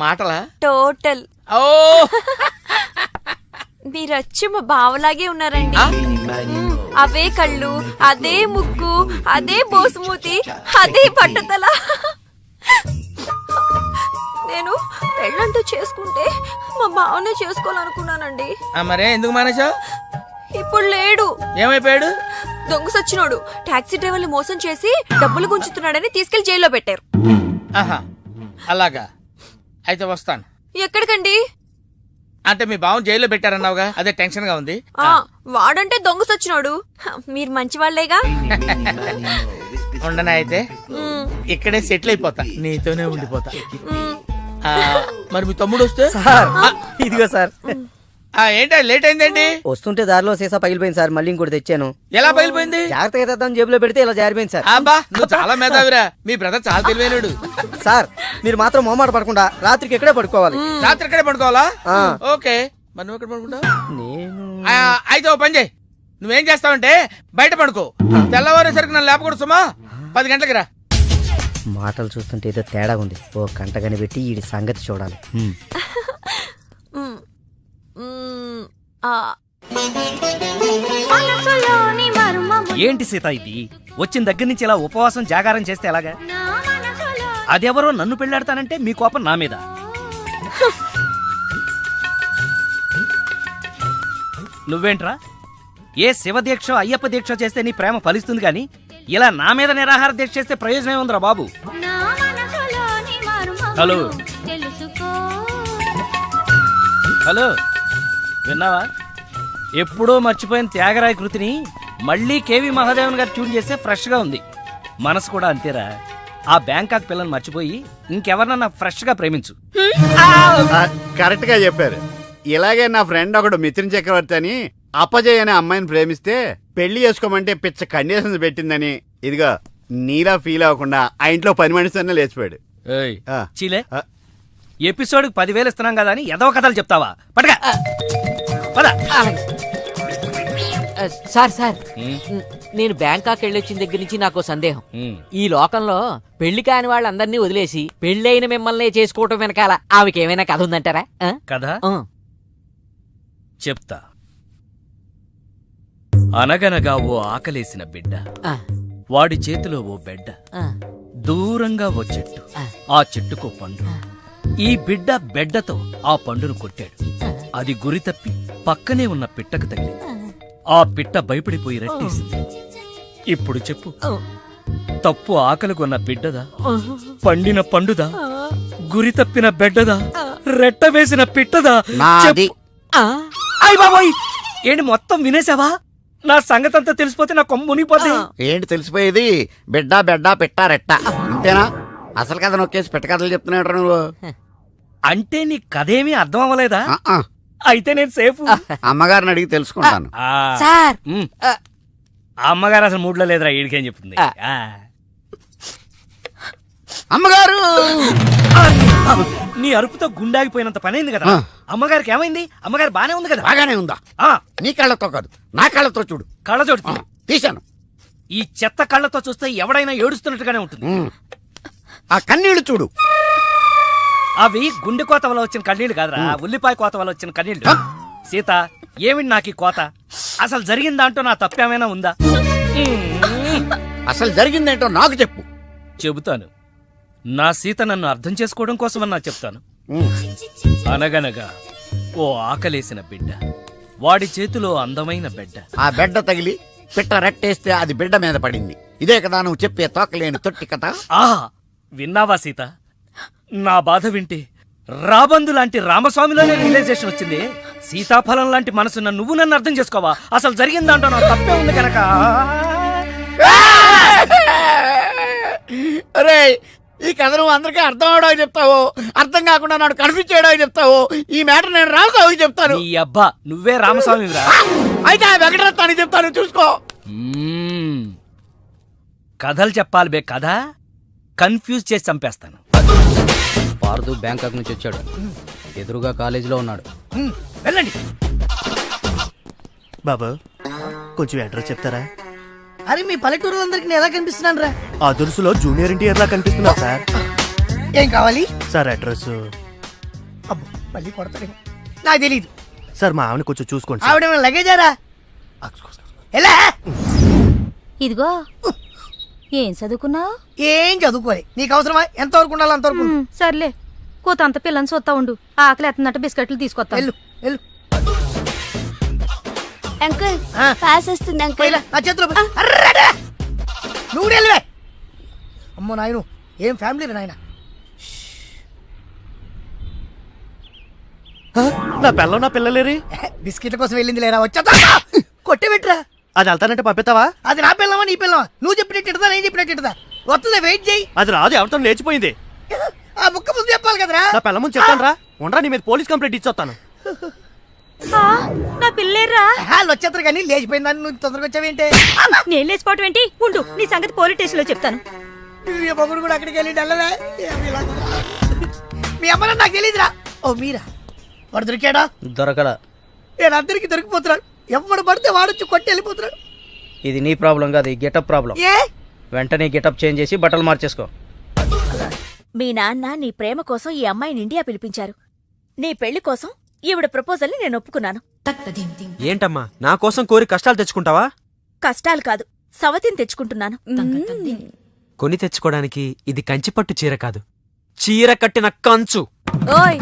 మాటలా?
టోటల్.
ఓ,
మీరచ్చి మా బావలాగే ఉన్నారండి. అవే కళ్ళు, అదే ముక్కు, అదే బోసుమూతి, అదే పట్టుదల. నేను పెళ్ళంటూ చేసుకుంటే మా బావనే చేసుకోవాలనుకున్నానండి.
మరే ఎందుకు మానేశావు?
ఇప్పుడు లేడు.
ఏమైపోయాడు?
దొంగ సచ్చినోడు టాక్సీ డ్రైవర్ని మోసం చేసి డబ్బులు గుంచుతున్నాడని తీసుకెళ్లి జైల్లో పెట్టారు.
అలాగా, అయితే వస్తాను.
ఎక్కడికండి?
అంటే మీ బావని జైల్లో పెట్టారన్నావుగా, అదే టెన్షన్ గా ఉంది.
వాడంటే దొంగ సచ్చినోడు, మీరు మంచి వాళ్లేగా.
ఉండనా అయితే ఇక్కడే సెటిల్ అయిపోతా, నీతోనే ఉండిపోతా. ఆ, మరి మీ తమ్ముడు వస్తే?
సార్ ఇదిగో సార్.
ఏంటో లేట్ అయిందండి?
వస్తుంటే దారిలో సీసా పగిలిపోయింది సార్, మళ్ళీ ఇంకోటి తెచ్చాను.
ఎలా పగిలిపోయింది?
జాగ్రత్తగా తెద్దాం జేబులో పెడితే ఇలా జారిపోయింది సార్.
అబ్బా నువ్వు చాలా మేధావిరా, మీ బ్రదర్ చాలా తెలివైనడు.
సార్ మీరు మాత్రం మొహమాట పడకుండా రాత్రికి ఎక్కడే పడుకోవాలి.
రాత్రి ఇక్కడే పడుకోవాలా? ఓకే, మరి నువ్వు ఎక్కడ పడుకుంటావు?
నేను
అయితే ఓ పని చేయి, నువ్వేం చేస్తావంటే బయట పడుకో, తెల్లవారేసరికి నన్ను లేపకూడదు సుమా. 10 గంటలకి రా.
మాటలు చూస్తుంటే ఏదో తేడా ఉంది. ఓ గంట కనిపెట్టి ఈ సంగతి చూడాలి.
ఏంటి సీత ఇది? వచ్చిన దగ్గర నుంచి ఇలా ఉపవాసం జాగారం చేస్తే ఎలాగా? అదెవరో నన్ను పెళ్ళాడతానంటే మీ కోపం నా మీద. నువ్వేంట్రా ఏ శివ దీక్ష అయ్యప్ప దీక్ష చేస్తే నీ ప్రేమ ఫలిస్తుంది గాని ఇలా నా మీద నిరాహార దీక్ష చేస్తే ప్రయోజనం ఏముందిరా బాబు? హలో హలో, విన్నావా? ఎప్పుడో మర్చిపోయిన త్యాగరాయ కృతిని మళ్ళీ కేవి మహాదేవన్ గారు ట్యూన్ చేస్తే ఫ్రెష్ గా ఉంది. మనసు కూడా అంతేరా. ఆ బ్యాంకాక్ పిల్లని మర్చిపోయి ఇంకెవరన్నా ఫ్రెష్ గా ప్రేమించు.
కరెక్ట్ గా చెప్పారు. ఇలాగే నా ఫ్రెండ్ ఒకడు మిథున్ చక్రవర్తి అని అప్పజయ్ అనే అమ్మాయిని ప్రేమిస్తే పెళ్లి చేసుకోమంటే పిచ్చ కండిషన్స్ పెట్టిందని ఇదిగా నీలా ఫీల్ అవ్వకుండా ఆ ఇంట్లో పని మనిషి లేచిపోయాడు.
చీలే, ఎపిసోడ్ 10,000 ఇస్తున్నాం కదా అని ఏదో కథలు చెప్తావా? పడగా
సార్ సార్ నేను బ్యాంకాక్ వెళ్ళొచ్చిన దగ్గర నుంచి నాకు సందేహం. ఈ లోకంలో పెళ్లి కాని వాళ్ళందరినీ వదిలేసి పెళ్లైన మిమ్మల్ని చేసుకోవటం వెనకాల ఆమెకేమైనా కథ ఉందంటారా?
కథ చెప్తా. అనగనగా ఓ ఆకలేసిన బిడ్డ, వాడి చేతిలో ఓ బెడ్డ, దూరంగా ఓ చెట్టు, ఆ చెట్టుకో పండు. ఈ బిడ్డ బెడ్డతో ఆ పండును కొట్టాడు. అది గురి తప్పి పక్కనే ఉన్న పిట్టకు తగిలింది. ఆ పిట్ట భయపడిపోయి రట్టేసింది. ఇప్పుడు చెప్పు, తప్పు ఆకలిగొన్న బిడ్డదా, పండిన పండుదా, గురి తప్పిన బెడ్డదా, రెట్ట వేసిన పిట్టదా? అయ్ బాబోయ్, ఏంటి మొత్తం వినేసావా? నా సంగతంతా తెలిసిపోతే నా కొమ్ము మునిగిపోతే.
ఏంటి తెలిసిపోయేది? బిడ్డ బెడ్డ పెట్ట రెట్ట అంతేనా? అసలు కథ నొక్కేసి పెట్ట కథలు చెప్తున్నాడు నువ్వు.
అంటే నీ కథేమీ అర్థం అవ్వలేదా? అయితే నేను సేఫ్.
అమ్మగారిని అడిగి తెలుసుకుంటాను.
అమ్మగారు అసలు మూడ్లో లేదురా, ఈడికేం చెప్తుంది.
అమ్మగారు,
నీ అరుపుతో గుండాగిపోయినంత పనైంది కదా. అమ్మగారికి ఏమైంది? అమ్మగారు బానే ఉంది కదా?
బాగానే ఉందా? నీ కళ్ళతో కాదు, నా కళ్ళతో చూడు.
కళ్ళజోడు
తీశాను.
ఈ చెత్త కళ్ళతో చూస్తే ఎవడైనా ఏడుస్తున్నట్టుగానే ఉంటుంది.
ఆ కన్నీళ్లు చూడు.
అవి గుండె కోత వల్ల వచ్చిన కన్నీళ్లు కాదురా, ఉల్లిపాయ కోత వల్ల వచ్చిన కన్నీళ్లు. సీత, ఏమిటి నాకు ఈ కోత? అసలు జరిగిన దాంట్లో నా తప్పేమైనా ఉందా?
అసలు జరిగిందేంటో నాకు చెప్పు.
చెబుతాను. నా సీత నన్ను అర్థం చేసుకోవడం కోసమన్నా చెప్తాను. అనగనగా ఓ ఆకలేసిన బిడ్డ, వాడి చేతిలో అందమైన బిడ్డ.
ఆ బిడ్డ తగిలి పిట్ట రెట్టేస్తే అది బిడ్డ మీద పడింది. ఇదే కదా నువ్వు చెప్పే తోకలేని తొట్టి కథ?
విన్నావా సీత? నా బాధ వింటే రాబందు లాంటి రామస్వామిలోనే రియలైజేషన్ వచ్చింది. సీతాఫలం లాంటి మనసున్న నువ్వు నన్ను అర్థం చేసుకోవా? అసలు జరిగిందంటో నా తప్పే ఉంది కనుక.
అరే, ఈ కథ నువ్వు అందరికీ అర్థం అవడానికి చెప్తావు, అర్థం కాకుండా నాడు కన్ఫ్యూజ్ చేయడానికి చెప్తావు. ఈ మ్యాటర్ నేను రామస్వామికి చెప్తాను.
ఈ అబ్బా, నువ్వే రామస్వామి రా.
అయితే ఆ వెంకటరత్నానికి చెప్తాను, చూసుకో.
కథలు చెప్పాలి బే, కథ కన్ఫ్యూజ్ చేసి చంపేస్తాను.
పార్దు బ్యాంకాక్ నుంచి వచ్చాడు, ఎదురుగా కాలేజీలో ఉన్నాడు.
వెళ్ళండి.
బాబు, కొంచెం అడ్రస్ చెప్తారా?
అరే, మీ పల్లెటూరులందరికీ నేను ఎలా కనిపిస్తున్నాను రా?
ఆ దురుసులో జూనియర్ ఎన్టీఆర్ లా కనిపిస్తున్నా సార్.
ఏం కావాలి
సార్? అడ్రస్.
అబ్బో, మళ్ళీ కొడతాడు. నాకు తెలియదు
సార్, మా ఆవిడ కొంచెం చూసుకోండి.
ఆవిడ లగేజారా? ఎలా?
ఇదిగో, ఏం చదువుకున్నావు?
ఏం చదువుకోలే. నీకు అవసరమా? ఎంతవరకు ఉండాలి అంతవరకు.
సర్లే, కూతంత పిల్లని చూస్తా ఉండు. ఆకలి ఎత్తున్నట్టు బిస్కెట్లు తీసుకొస్తా.
వెళ్ళు వెళ్ళు.
అంకుల్, పాస్ వస్తుంది అంకుల్.
నా చేతిలో నువ్వు వెళ్ళవే. అమ్మో నాయను, ఏం ఫ్యామిలీ నాయన.
నా పిల్లలేరి
బిస్కెట్ల కోసం వెళ్ళింది లేరా? వచ్చా కొట్టి పెట్టరా. అది వెళ్తానంటే పంపిస్తావా?
అది నా పిల్లవా నీ పిల్లవా? నువ్వు చెప్పినట్టు ఇడదా, నేను చెప్పినట్టు ఇడదా? వస్తుందా, వెయిట్ చేయి.
అది రాదు, ఎవరితో లేచిపోయింది.
ఆ బుక్క ముందు చెప్పాలి కదరా.
నా పిల్ల ముందు చెప్తాను రా. ఉండరా, నీ మీద పోలీస్ కంప్లైంట్ ఇచ్చొస్తాను.
నా పిల్లేరా
వాళ్ళు వచ్చేస్తారు కానీ లేచిపోయిందని నువ్వు తొందరగా వచ్చావేంటే?
నేను లేచిపోవటం ఏంటి? ఉండు, నీ సంగతి పోలీస్ స్టేషన్ లో చెప్తాను.
మొగుడు కూడా అక్కడికి వెళ్ళి డల్లవే. మీ అమ్మ నాకు తెలియదురా. ఓ మీరా, వాడు దొరికాడా?
దొరకడా?
నేను అందరికి దొరికిపోతున్నాడు. ఎవడు పడితే వాడొచ్చి కొట్టి వెళ్ళిపోతున్నాడు.
ఇది నీ ప్రాబ్లం కాదు, గెటప్ ప్రాబ్లం.
ఏ
వెంటనే గెటప్ చేంజ్ చేసి బట్టలు మార్చేసుకో.
మీ నాన్న నీ ప్రేమ కోసం ఈ అమ్మాయిని ఇండియా పిలిపించారు. నీ పెళ్లి కోసం ఈవిడ ప్రపోజల్ ని నేను ఒప్పుకున్నాను.
ఏంటమ్మా నా కోసం కోరి కష్టాలు తెచ్చుకుంటావా?
కష్టాలు కాదు, సవతిని తెచ్చుకుంటున్నాను.
కొని తెచ్చుకోవడానికి ఇది కంచిపట్టు చీర కాదు, చీర కట్టిన కంచు.
ఓయ్,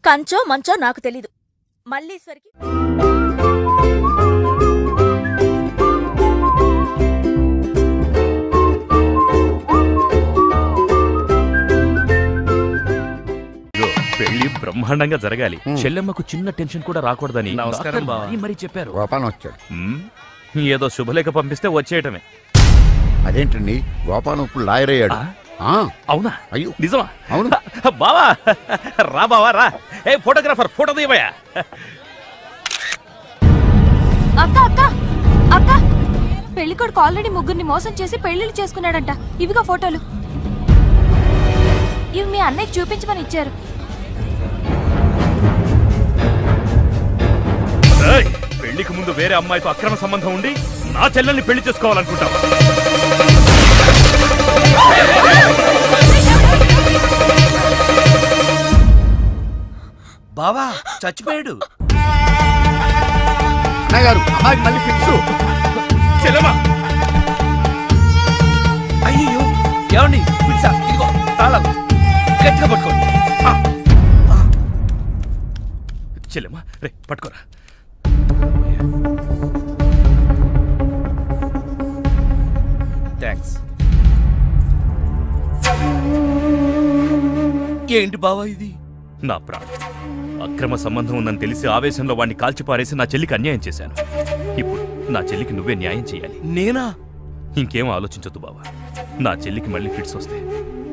కంచో మంచో నాకు తెలీదు. మల్లీశ్వరికి
పెళ్లి బ్రహ్మాండంగా జరగాలి. చెల్లెమ్మకు చిన్న టెన్షన్ కూడా రాకూడదని
నమస్కారం బావ.
మరి చెప్పారు.
గోపాలం వచ్చాడు.
ఏదో శుభలేఖ పంపిస్తే వచ్చేయటమే.
అదేంటండి, గోపాలం ఇప్పుడు లాయర్ అయ్యాడు.
అవునా?
అయ్యో
నిజమా?
అవును
బావా, రా బావా రా. ఏ ఫోటోగ్రాఫర్, ఫోటో తీయవయ్యా.
అక్క అక్క అక్క, పెళ్లికొడుకు ఆల్రెడీ ముగ్గురిని మోసం చేసి పెళ్లిళ్ళు చేసుకున్నాడంట. ఇవిగా ఫోటోలు. ఇవి మీ అన్నయ్యకి చూపించమని ఇచ్చారు.
పెళ్లికి ముందు వేరే అమ్మాయితో అక్రమ సంబంధం ఉండి నా చెల్లెల్ని పెళ్లి చేసుకోవాలనుకుంటావు?
బావా చచ్చిపోయాడు.
గారు అమ్మాయికి మళ్ళీ ఫిక్స్.
చెల్లెమ్మా,
అయ్యో ఏమండి, పిలిచా, ఇదిగో తాళాలు గట్టిగా పట్టుకోండి.
చెల్లెమ్మా రే పట్టుకోరా.
థ్యాంక్స్. ఏంటి బావా ఇది?
నా ప్రాణం, అక్రమ సంబంధం ఉందని తెలిసి ఆవేశంలో వాడిని కాల్చిపారేసి నా చెల్లికి అన్యాయం చేశాను. ఇప్పుడు నా చెల్లికి నువ్వే న్యాయం చేయాలి.
నేనా?
ఇంకేం ఆలోచించొద్దు బావా. నా చెల్లికి మళ్ళీ ఫిట్స్ వస్తే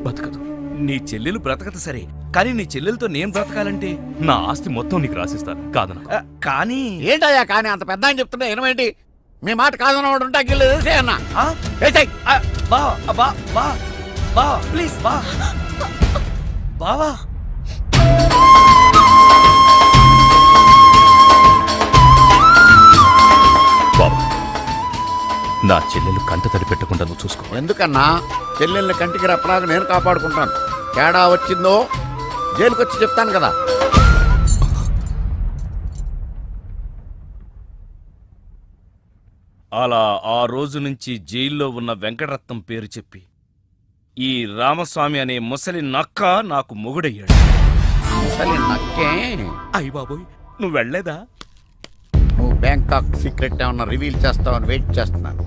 బతకదు.
నీ చెల్లెలు బ్రతకదు సరే, కానీ నీ చెల్లెలతో నేను బ్రతకాలంటే
నా ఆస్తి మొత్తం నీకు రాసిస్తాను. కాదన
కానీ
ఏంటయ్యా కానీ అంత పెద్ద అని చెప్తున్నా ఏమేంటి? మీ మాట కాదన్నవాడు ఉంటా గిల్లేసే అన్న.
బా ప్లీజ్ బా బావా.
బావా, నా చెల్లెలు కంట తడి పెట్టకుండా నువ్వు చూసుకో.
ఎందుకన్నా? చెల్లెల్ని కంటికి రెప్పలాగా నేను కాపాడుకుంటాను. తేడా వచ్చిందో జైలుకి వచ్చి చెప్తాను కదా.
అలా ఆ రోజు నుంచి జైల్లో ఉన్న వెంకటరత్నం పేరు చెప్పి ఈ రామస్వామి అనే ముసలి నక్క నాకు మొగుడయ్యాడు.
ముసలి నక్కే?
అయ్య బాబోయ్, నువ్వు వెళ్ళలేదా?
నువ్వు బ్యాంకాక్ సీక్రెట్ ఏమన్నా రివీల్ చేస్తావని వెయిట్ చేస్తున్నాను.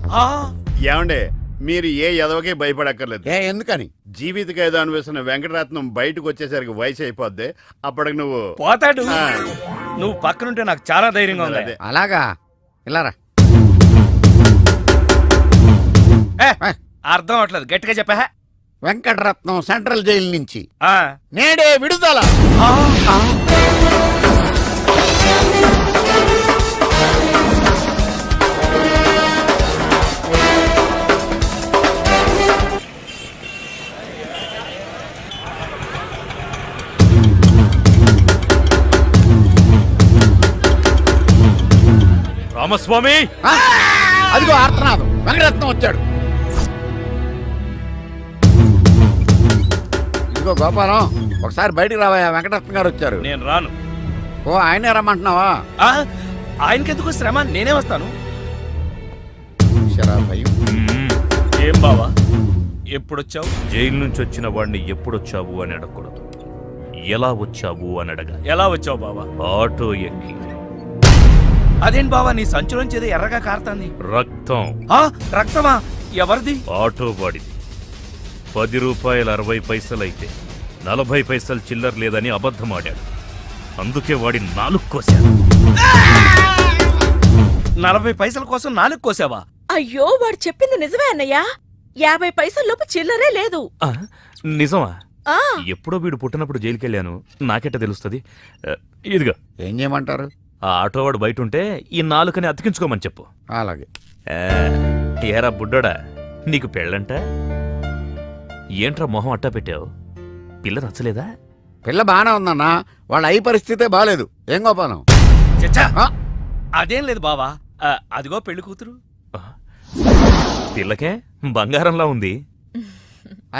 ఏమండే, మీరు ఏ ఎదవకే భయపడక్కర్లేదు.
ఎందుకని?
జీవిత ఖైదు అనిపిస్తున్న వెంకటరత్నం బయటకు వచ్చేసరికి వయసు అయిపోద్ది. అప్పటికి నువ్వు
పోతాడు. నువ్వు పక్కనుంటే నాకు చాలా ధైర్యంగా ఉంది.
అలాగా? ఇలారా.
అర్థం అవట్లేదు, గట్టిగా చెప్పా.
వెంకటరత్నం సెంట్రల్ జైలు నుంచి నేడే విడుదల.
రామస్వామి,
అదిగో ఆర్తనాదం, వెంకటరత్నం వచ్చాడు. ఇదిగో గోపాలం, ఒకసారి బయటికి రావా, వెంకటరత్నం గారు వచ్చారు.
నేను రాను.
ఓ ఆయనే రమ్మంటున్నావా?
ఆయనకెందుకు శ్రమ, నేనే వస్తాను.
ఏం బావా, ఎప్పుడొచ్చావు? జైలు నుంచి వచ్చిన వాడిని ఎప్పుడొచ్చావు అని అడగకూడదు, ఎలా వచ్చావు అని అడగా.
ఎలా వచ్చావు బావా?
ఆటో ఎక్కి.
అదేం బావా, నీ సంచులోంచి ఏదో ఎర్రగా కారుతాంది.
రక్తం.
రక్తమా? ఎవరిది?
ఆటో వాడిది. 10 రూపాయలు 60 పైసలైతే 40 పైసలు చిల్లర లేదని అబద్ధమాడాడు. అందుకే వాడి 4 కోశాడు.
40 పైసల కోసం నాలుగు కోసావా?
అయ్యో వాడు చెప్పింది నిజమే అన్నయ్యా. 50 పైసల్లోపు చిల్లరే లేదు.
నిజమా?
ఆ
ఎప్పుడో వీడు పుట్టినప్పుడు జైలుకెళ్ళాను, నాకెట్ట తెలుస్తుంది? ఇదిగో
ఏం చేయమంటారు?
ఆ ఆటోవాడు బయట ఉంటే ఈ నాలుకని అతికించుకోమని చెప్పు.
అలాగే.
ఏరా బుడ్డోడా, నీకు పెళ్ళంట? ఏంట్రా మొహం అట్టా పెట్టావు? పిల్ల నచ్చలేదా?
పిల్ల బానే ఉందన్నా, వాళ్ళ అయి పరిస్థితే బాలేదు. ఏం గోపాలం?
చచ్చా, అదేం లేదు బావా. అదిగో పెళ్లి కూతురు.
పిల్లకే బంగారంలా ఉంది.
ఆ